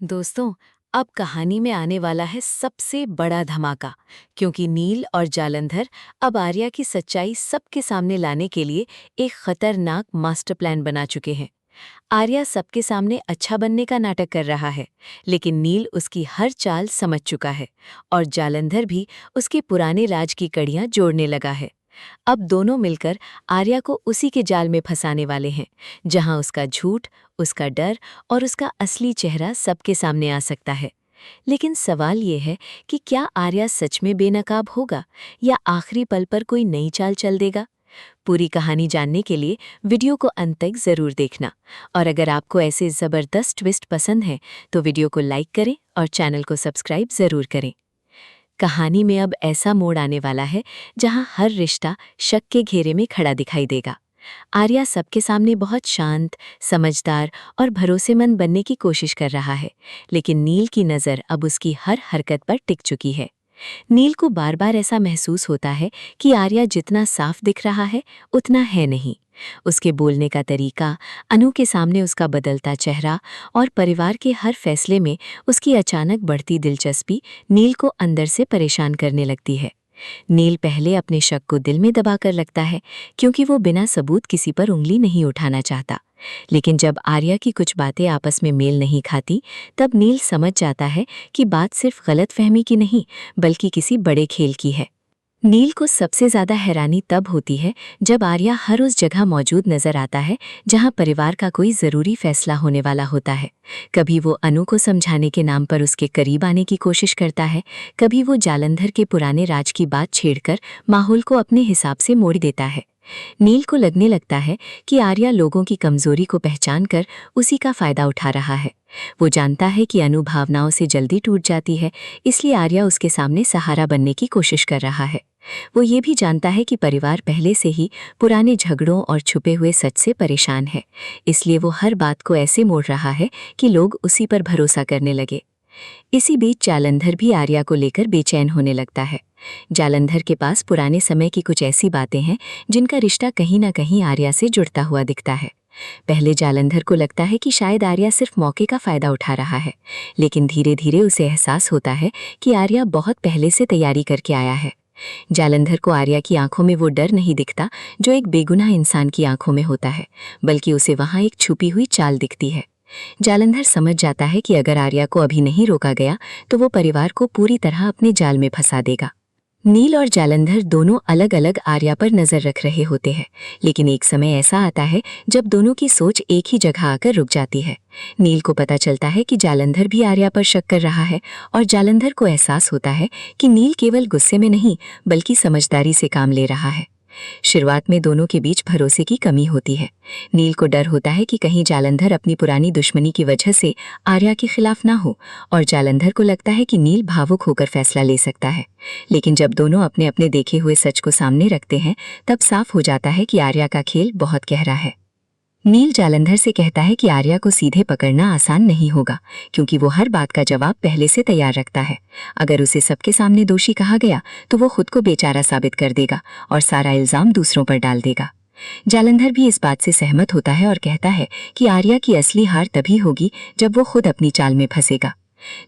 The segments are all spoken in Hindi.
दोस्तों, अब कहानी में आने वाला है सबसे बड़ा धमाका, क्योंकि नील और जालंधर अब आर्या की सच्चाई सबके सामने लाने के लिए एक खतरनाक मास्टर प्लान बना चुके हैं। आर्या सबके सामने अच्छा बनने का नाटक कर रहा है, लेकिन नील उसकी हर चाल समझ चुका है और जालंधर भी उसके पुराने राज की कड़ियां जोड़ने लगा है। अब दोनों मिलकर आर्या को उसी के जाल में फंसाने वाले हैं, जहां उसका झूठ, उसका डर और उसका असली चेहरा सबके सामने आ सकता है। लेकिन सवाल ये है कि क्या आर्या सच में बेनकाब होगा या आखिरी पल पर कोई नई चाल चल देगा? पूरी कहानी जानने के लिए वीडियो को अंत तक जरूर देखना। और अगर आपको ऐसे जबरदस्त ट्विस्ट पसंद है तो वीडियो को लाइक करें और चैनल को सब्सक्राइब जरूर करें। कहानी में अब ऐसा मोड़ आने वाला है जहां हर रिश्ता शक के घेरे में खड़ा दिखाई देगा। आर्या सबके सामने बहुत शांत, समझदार और भरोसेमंद बनने की कोशिश कर रहा है, लेकिन नील की नज़र अब उसकी हर हरकत पर टिक चुकी है। नील को बार बार ऐसा महसूस होता है कि आर्या जितना साफ दिख रहा है उतना है नहीं। उसके बोलने का तरीका, अनु के सामने उसका बदलता चेहरा और परिवार के हर फैसले में उसकी अचानक बढ़ती दिलचस्पी नील को अंदर से परेशान करने लगती है। नील पहले अपने शक को दिल में दबाकर रखता है, क्योंकि वो बिना सबूत किसी पर उंगली नहीं उठाना चाहता। लेकिन जब आर्या की कुछ बातें आपस में मेल नहीं खाती, तब नील समझ जाता है कि बात सिर्फ गलतफहमी की नहीं, बल्कि किसी बड़े खेल की है। नील को सबसे ज्यादा हैरानी तब होती है जब आर्या हर उस जगह मौजूद नजर आता है जहां परिवार का कोई जरूरी फैसला होने वाला होता है। कभी वो अनु को समझाने के नाम पर उसके करीब आने की कोशिश करता है, कभी वो जालंधर के पुराने राज की बात छेड़कर माहौल को अपने हिसाब से मोड़ देता है। नील को लगने लगता है कि आर्या लोगों की कमजोरी को पहचानकर उसी का फायदा उठा रहा है। वो जानता है कि अनु भावनाओं से जल्दी टूट जाती है, इसलिए आर्या उसके सामने सहारा बनने की कोशिश कर रहा है। वो ये भी जानता है कि परिवार पहले से ही पुराने झगड़ों और छुपे हुए सच से परेशान है, इसलिए वो हर बात को ऐसे मोड़ रहा है कि लोग उसी पर भरोसा करने लगे। इसी बीच जालंधर भी आर्या को लेकर बेचैन होने लगता है। जालंधर के पास पुराने समय की कुछ ऐसी बातें हैं जिनका रिश्ता कहीं ना कहीं आर्या से जुड़ता हुआ दिखता है। पहले जालंधर को लगता है कि शायद आर्या सिर्फ मौके का फायदा उठा रहा है, लेकिन धीरे धीरे उसे एहसास होता है कि आर्या बहुत पहले से तैयारी करके आया है। जालंधर को आर्या की आंखों में वो डर नहीं दिखता जो एक बेगुनाह इंसान की आंखों में होता है, बल्कि उसे वहां एक छुपी हुई चाल दिखती है। जालंधर समझ जाता है कि अगर आर्या को अभी नहीं रोका गया तो वो परिवार को पूरी तरह अपने जाल में फंसा देगा। नील और जालंधर दोनों अलग अलग आर्या पर नजर रख रहे होते हैं, लेकिन एक समय ऐसा आता है जब दोनों की सोच एक ही जगह आकर रुक जाती है। नील को पता चलता है कि जालंधर भी आर्या पर शक कर रहा है, और जालंधर को एहसास होता है कि नील केवल गुस्से में नहीं बल्कि समझदारी से काम ले रहा है। शुरुआत में दोनों के बीच भरोसे की कमी होती है। नील को डर होता है कि कहीं जालंधर अपनी पुरानी दुश्मनी की वजह से आर्या के खिलाफ ना हो, और जालंधर को लगता है कि नील भावुक होकर फैसला ले सकता है। लेकिन जब दोनों अपने अपने देखे हुए सच को सामने रखते हैं, तब साफ हो जाता है कि आर्या का खेल बहुत गहरा है। नील जालंधर से कहता है कि आर्या को सीधे पकड़ना आसान नहीं होगा, क्योंकि वो हर बात का जवाब पहले से तैयार रखता है। अगर उसे सबके सामने दोषी कहा गया तो वो खुद को बेचारा साबित कर देगा और सारा इल्जाम दूसरों पर डाल देगा। जालंधर भी इस बात से सहमत होता है और कहता है कि आर्या की असली हार तभी होगी जब वो खुद अपनी चाल में फंसेगा।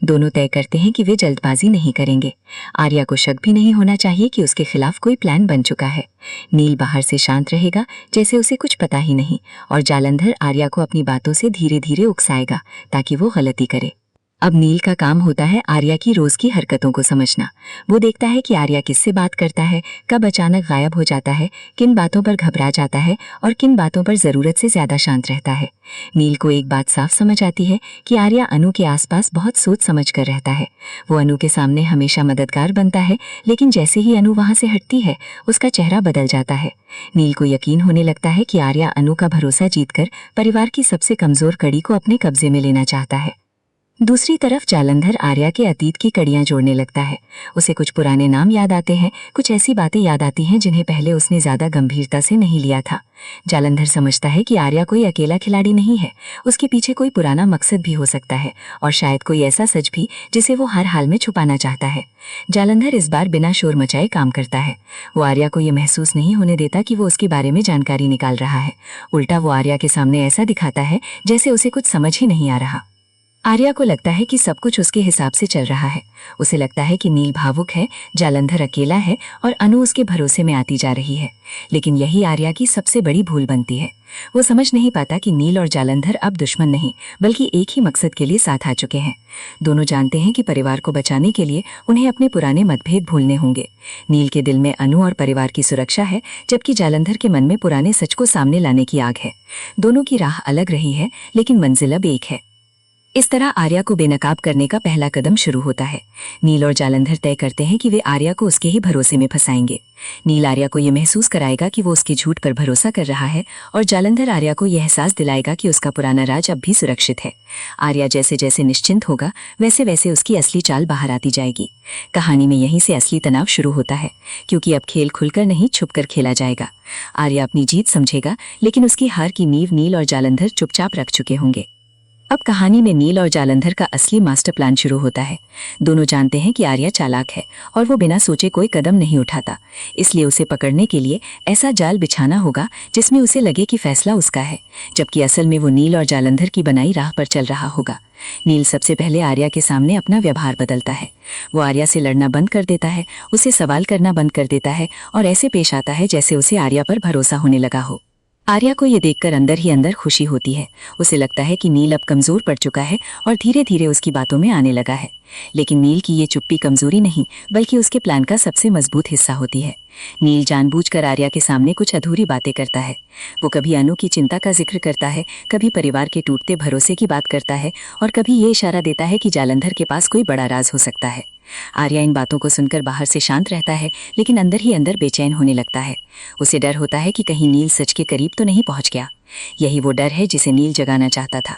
दोनों तय करते हैं कि वे जल्दबाजी नहीं करेंगे। आर्या को शक भी नहीं होना चाहिए कि उसके खिलाफ कोई प्लान बन चुका है। नील बाहर से शांत रहेगा, जैसे उसे कुछ पता ही नहीं, और जालंधर आर्या को अपनी बातों से धीरे धीरे उकसाएगा ताकि वो गलती करे। अब नील का काम होता है आर्या की रोज की हरकतों को समझना। वो देखता है कि आर्या किससे बात करता है, कब अचानक गायब हो जाता है, किन बातों पर घबरा जाता है और किन बातों पर जरूरत से ज्यादा शांत रहता है। नील को एक बात साफ समझ आती है कि आर्या अनु के आसपास बहुत सोच समझ कर रहता है। वो अनु के सामने हमेशा मददगार बनता है, लेकिन जैसे ही अनु वहां से हटती है उसका चेहरा बदल जाता है। नील को यकीन होने लगता है कि आर्या अनु का भरोसा जीतकर परिवार की सबसे कमजोर कड़ी को अपने कब्जे में लेना चाहता है। दूसरी तरफ जालंधर आर्या के अतीत की कड़ियां जोड़ने लगता है। उसे कुछ पुराने नाम याद आते हैं, कुछ ऐसी बातें याद आती हैं जिन्हें पहले उसने ज्यादा गंभीरता से नहीं लिया था। जालंधर समझता है कि आर्या कोई अकेला खिलाड़ी नहीं है, उसके पीछे कोई पुराना मकसद भी हो सकता है, और शायद कोई ऐसा सच भी जिसे वो हर हाल में छुपाना चाहता है। जालंधर इस बार बिना शोर मचाए काम करता है। वो आर्या को ये महसूस नहीं होने देता कि वो उसके बारे में जानकारी निकाल रहा है। उल्टा वो आर्या के सामने ऐसा दिखाता है जैसे उसे कुछ समझ ही नहीं आ रहा। आर्या को लगता है कि सब कुछ उसके हिसाब से चल रहा है। उसे लगता है कि नील भावुक है, जालंधर अकेला है और अनु उसके भरोसे में आती जा रही है। लेकिन यही आर्या की सबसे बड़ी भूल बनती है। वो समझ नहीं पाता कि नील और जालंधर अब दुश्मन नहीं बल्कि एक ही मकसद के लिए साथ आ चुके हैं। दोनों जानते हैं कि परिवार को बचाने के लिए उन्हें अपने पुराने मतभेद भूलने होंगे। नील के दिल में अनु और परिवार की सुरक्षा है, जबकि जालंधर के मन में पुराने सच को सामने लाने की आग है। दोनों की राह अलग रही है, लेकिन मंजिल अब एक है। इस तरह आर्या को बेनकाब करने का पहला कदम शुरू होता है। नील और जालंधर तय करते हैं कि वे आर्या को उसके ही भरोसे में फंसाएंगे। नील आर्या को यह महसूस कराएगा कि वो उसके झूठ पर भरोसा कर रहा है और जालंधर आर्या को यह एहसास दिलाएगा कि उसका पुराना राज अब भी सुरक्षित है। आर्या जैसे जैसे निश्चिंत होगा, वैसे वैसे उसकी असली चाल बाहर आती जाएगी। कहानी में यहीं से असली तनाव शुरू होता है, क्योंकि अब खेल खुलकर नहीं छुपकर खेला जाएगा। आर्या अपनी जीत समझेगा, लेकिन उसकी हार की नींव नील और जालंधर चुपचाप रख चुके होंगे। अब कहानी में नील और जालंधर का असली मास्टर प्लान शुरू होता है। दोनों जानते हैं कि आर्या चालाक है और वो बिना सोचे कोई कदम नहीं उठाता, इसलिए उसे पकड़ने के लिए ऐसा जाल बिछाना होगा जिसमें उसे लगे कि फैसला उसका है, जबकि असल में वो नील और जालंधर की बनाई राह पर चल रहा होगा। नील सबसे पहले आर्या के सामने अपना व्यवहार बदलता है। वो आर्या से लड़ना बंद कर देता है, उसे सवाल करना बंद कर देता है और ऐसे पेश आता है जैसे उसे आर्या पर भरोसा होने लगा हो। आर्या को ये देखकर अंदर ही अंदर खुशी होती है। उसे लगता है कि नील अब कमजोर पड़ चुका है और धीरे धीरे उसकी बातों में आने लगा है। लेकिन नील की ये चुप्पी कमजोरी नहीं, बल्कि उसके प्लान का सबसे मजबूत हिस्सा होती है। नील जानबूझकर आर्या के सामने कुछ अधूरी बातें करता है। वो कभी अनु की चिंता का जिक्र करता है, कभी परिवार के टूटते भरोसे की बात करता है और कभी ये इशारा देता है कि जालंधर के पास कोई बड़ा राज हो सकता है। आर्या इन बातों को सुनकर बाहर से शांत रहता है, लेकिन अंदर ही अंदर बेचैन होने लगता है। उसे डर होता है कि कहीं नील सच के करीब तो नहीं पहुंच गया। यही वो डर है जिसे नील जगाना चाहता था।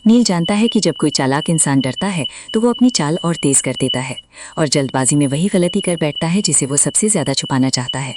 नील जानता है कि जब कोई चालाक इंसान डरता है तो वो अपनी चाल और तेज कर देता है और जल्दबाजी में वही गलती कर बैठता है जिसे वो सबसे ज्यादा छुपाना चाहता है।